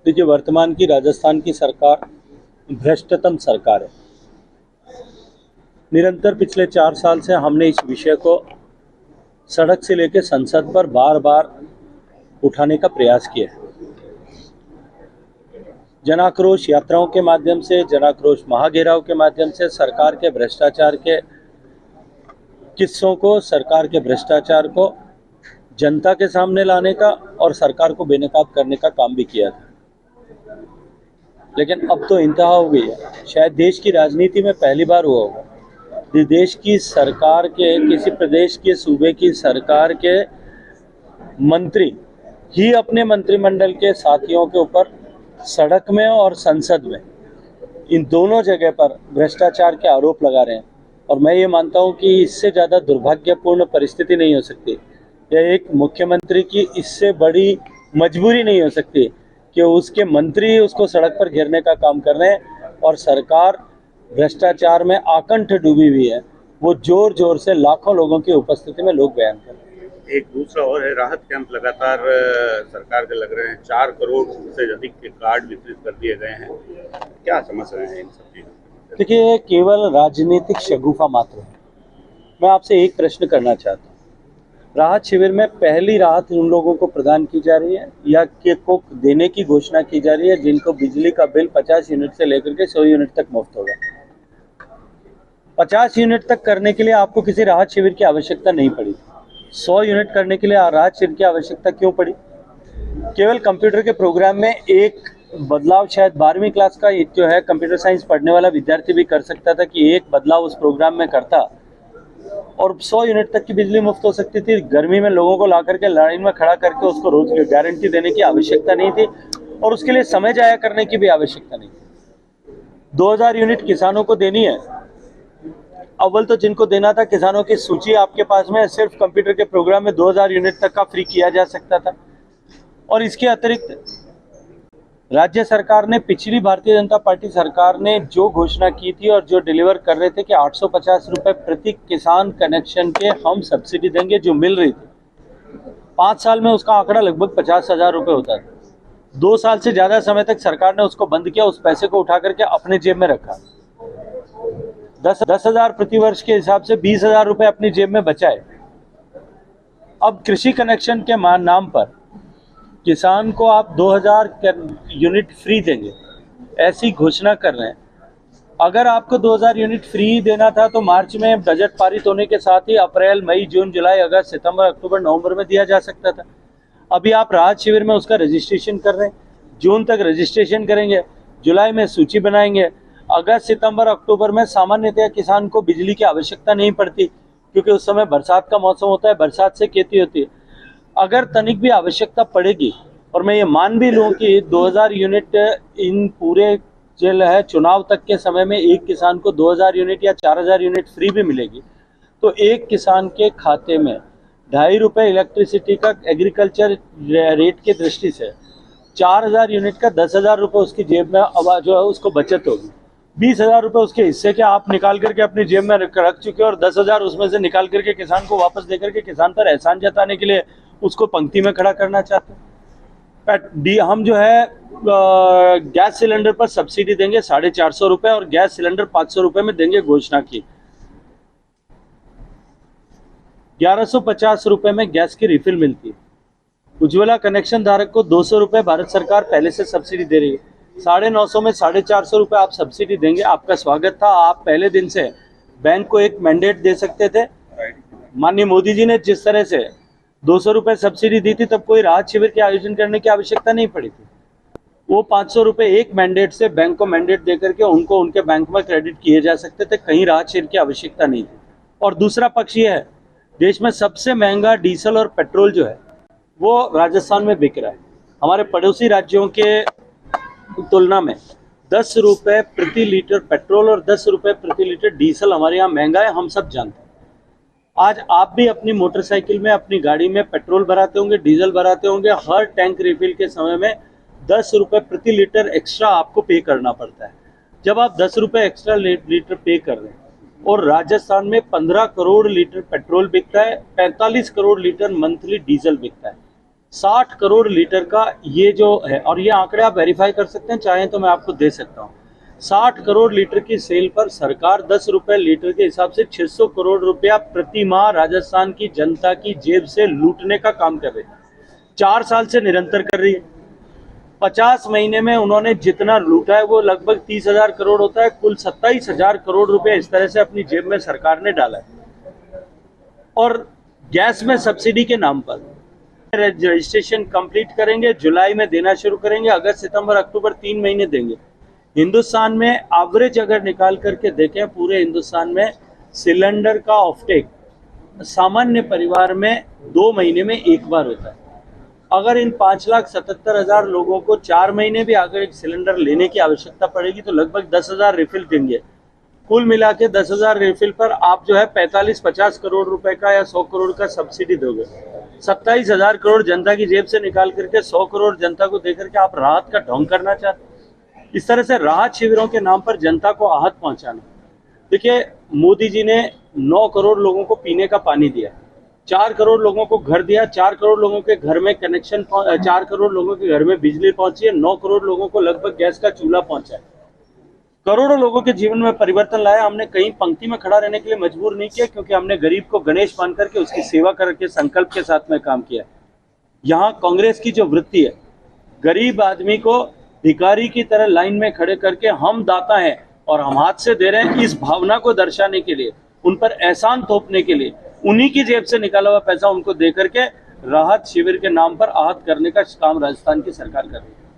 देखिए, वर्तमान की राजस्थान की सरकार भ्रष्टतम सरकार है। निरंतर पिछले 4 साल से हमने इस विषय को सड़क से लेकर संसद पर बार बार उठाने का प्रयास किया है। जनाक्रोश यात्राओं के माध्यम से, जनाक्रोश महाघेराव के माध्यम से सरकार के भ्रष्टाचार के किस्सों को, सरकार के भ्रष्टाचार को जनता के सामने लाने का और सरकार को बेनकाब करने का काम भी किया था। लेकिन अब तो इंतहा हो गई है। शायद देश की राजनीति में पहली बार हुआ होगा देश की सरकार के, किसी प्रदेश के सूबे की सरकार के मंत्री ही अपने मंत्रिमंडल के साथियों के ऊपर सड़क में और संसद में, इन दोनों जगह पर भ्रष्टाचार के आरोप लगा रहे हैं। और मैं ये मानता हूं कि इससे ज़्यादा दुर्भाग्यपूर्ण परिस्थिति नहीं हो सकती। यह एक मुख्यमंत्री की इससे बड़ी मजबूरी नहीं हो सकती कि उसके मंत्री उसको सड़क पर घेरने का काम कर रहे हैं और सरकार भ्रष्टाचार में आकंठ डूबी हुई है। वो जोर जोर से लाखों लोगों की उपस्थिति में लोग बयान कर रहे हैं। एक दूसरा और है, राहत कैंप लगातार सरकार के लग रहे हैं। 4 करोड़ से अधिक के कार्ड वितरित कर दिए गए हैं। क्या समझ रहे हैं इन सब चीजों? देखिए, ये केवल राजनीतिक शगुफा मात्र है। मैं आपसे एक प्रश्न करना चाहता हूँ, राहत शिविर में पहली राहत उन लोगों को प्रदान की जा रही है या को देने की घोषणा की जा रही है जिनको बिजली का बिल 50 यूनिट से लेकर के 100 यूनिट तक मुफ्त होगा? 50 यूनिट तक करने के लिए आपको किसी राहत शिविर की आवश्यकता नहीं पड़ी। 100 यूनिट करने के लिए राहत शिविर की आवश्यकता क्यों पड़ी? केवल कंप्यूटर के प्रोग्राम में एक बदलाव शायद 12वीं क्लास का जो है कंप्यूटर साइंस पढ़ने वाला विद्यार्थी भी कर सकता था कि एक बदलाव उस प्रोग्राम में करता और 100 यूनिट तक की बिजली मुफ्त हो सकती थी। गर्मी में लोगों को ला करके लाइन में खड़ा करके उसको रोज की गारंटी देने की आवश्यकता नहीं थी और उसके लिए समय जाया करने की भी आवश्यकता नहीं थी। 2000 यूनिट किसानों को देनी है। अव्वल तो जिनको देना था, किसानों की सूची आपके पास में, सिर्फ कंप्यूटर के प्रोग्राम में 2000 यूनिट तक का फ्री किया जा सकता था। और इसके अतिरिक्त राज्य सरकार ने, पिछली भारतीय जनता पार्टी सरकार ने जो घोषणा की थी और जो डिलीवर कर रहे थे कि 850 रुपए प्रति किसान कनेक्शन के हम सब्सिडी देंगे, जो मिल रही थी 5 साल में उसका आंकड़ा लगभग 50,000 रुपए होता था। 2 साल से ज्यादा समय तक सरकार ने उसको बंद किया, उस पैसे को उठा करके अपने जेब में रखा। 10,000 प्रति वर्ष के हिसाब से 20,000 रुपए अपनी जेब में बचाए। अब कृषि कनेक्शन के नाम पर किसान को आप 2000 यूनिट फ्री देंगे, ऐसी घोषणा कर रहे हैं। अगर आपको 2000 यूनिट फ्री देना था तो मार्च में बजट पारित होने के साथ ही अप्रैल, मई, जून, जुलाई, अगस्त, सितंबर, अक्टूबर, नवंबर में दिया जा सकता था। अभी आप राहत शिविर में उसका रजिस्ट्रेशन कर रहे हैं। जून तक रजिस्ट्रेशन करेंगे, जुलाई में सूची बनाएंगे, अगस्त, सितंबर, अक्टूबर में सामान्यतः किसान को बिजली की आवश्यकता नहीं पड़ती क्योंकि उस समय बरसात का मौसम होता है, बरसात से खेती होती है। अगर तनिक भी आवश्यकता पड़ेगी, और मैं ये मान भी लूँ कि 2000 यूनिट इन पूरे जो है चुनाव तक के समय में एक किसान को 2000 यूनिट या 4000 यूनिट फ्री भी मिलेगी, तो एक किसान के खाते में 2.5 रुपये इलेक्ट्रिसिटी का एग्रीकल्चर रेट की दृष्टि से 4000 यूनिट का 10,000 रुपये उसकी जेब में अब जो है उसको बचत होगी। 20,000 रुपये उसके हिस्से के आप निकाल करके अपनी जेब में रख चुके हो और 10,000 उसमें से निकाल करके किसान को वापस दे करके किसान पर एहसान जताने के लिए उसको पंक्ति में खड़ा करना चाहते हैं। हम जो है गैस सिलेंडर पर सब्सिडी देंगे 450 रुपए और गैस सिलेंडर 500 रुपए में देंगे, घोषणा की। 1150 रुपए में गैस की रिफिल मिलती है। उज्ज्वला कनेक्शन धारक को 200 रुपए भारत सरकार पहले से सब्सिडी दे रही है। 950 में 450 रुपए आप सब्सिडी देंगे, आपका स्वागत था। आप पहले दिन से बैंक को एक मैंडेट दे सकते थे। माननीय मोदी जी ने जिस तरह से 200 रुपए सब्सिडी दी थी, तब कोई राहत शिविर के आयोजन करने की आवश्यकता नहीं पड़ी थी। वो 500 रुपए एक मैंडेट से बैंक को मैंडेट देकर के उनको उनके बैंक में क्रेडिट किए जा सकते थे, कहीं राहत शिविर की आवश्यकता नहीं थी। और दूसरा पक्ष ये है, देश में सबसे महंगा डीजल और पेट्रोल जो है वो राजस्थान में बिक रहा है। हमारे पड़ोसी राज्यों के तुलना में 10 रुपए प्रति लीटर पेट्रोल और 10 रुपए प्रति लीटर डीजल हमारे यहाँ महंगा है, हम सब जानते हैं। आज आप भी अपनी मोटरसाइकिल में, अपनी गाड़ी में पेट्रोल भराते होंगे, डीजल भराते होंगे। हर टैंक रिफिल के समय में 10 रुपए प्रति लीटर एक्स्ट्रा आपको पे करना पड़ता है। जब आप 10 रुपए एक्स्ट्रा लीटर पे कर रहे हैं और राजस्थान में 15 करोड़ लीटर पेट्रोल बिकता है, 45 करोड़ लीटर मंथली डीजल बिकता है, 60 करोड़ लीटर का ये जो है, और ये आंकड़े आप वेरीफाई कर सकते हैं, चाहें तो मैं आपको दे सकता हूँ। 60 करोड़ लीटर की सेल पर सरकार 10 रुपए लीटर के हिसाब से 600 करोड़ रुपया प्रति माह राजस्थान की जनता की जेब से लूटने का काम कर रही है। 4 साल से निरंतर कर रही है। 50 महीने में उन्होंने जितना लूटा है वो लगभग 30,000 करोड़ होता है। कुल 27,000 करोड़ रुपए इस तरह से अपनी जेब में सरकार ने डाला है। और गैस में सब्सिडी के नाम पर रजिस्ट्रेशन कंप्लीट करेंगे, जुलाई में देना शुरू करेंगे, अगस्त सितंबर अक्टूबर 3 महीने देंगे। हिंदुस्तान में एवरेज अगर निकाल करके देखें, पूरे हिंदुस्तान में सिलेंडर का ऑफटेक सामान्य परिवार में 2 महीने में एक बार होता है। अगर इन 5,77,000 लोगों को 4 महीने भी अगर एक सिलेंडर लेने की आवश्यकता पड़ेगी तो लगभग 10,000 रिफिल देंगे। कुल मिला के 10,000 रिफिल पर आप जो है 45-50 करोड़ रुपए का या 100 करोड़ का सब्सिडी दोगे। 27,000 करोड़ जनता की जेब से निकाल करके 100 करोड़ जनता को देकर के आप राहत का ढोंग करना चाहते हैं। इस तरह से राहत शिविरों के नाम पर जनता को आहत पहुंचाना। देखिए, मोदी जी ने 9 करोड़ लोगों को पीने का पानी दिया, 4 करोड़ लोगों को घर दिया, 4 करोड़ लोगों के घर में कनेक्शन, 4 करोड़ लोगों के घर में बिजली पहुंची है, 9 करोड़ लोगों को लगभग गैस का चूल्हा पहुंचा है। करोड़ों लोगों के जीवन में परिवर्तन लाया। हमने कहीं पंक्ति में खड़ा रहने के लिए मजबूर नहीं किया, क्योंकि हमने गरीब को गणेश मान करके उसकी सेवा करके संकल्प के साथ में काम किया। यहाँ कांग्रेस की जो वृत्ति है, गरीब आदमी को भिखारी की तरह लाइन में खड़े करके हम दाता हैं और हम हाथ से दे रहे हैं, इस भावना को दर्शाने के लिए, उन पर एहसान थोपने के लिए, उन्हीं की जेब से निकाला हुआ पैसा उनको दे करके राहत शिविर के नाम पर आहत करने का काम राजस्थान की सरकार कर रही है।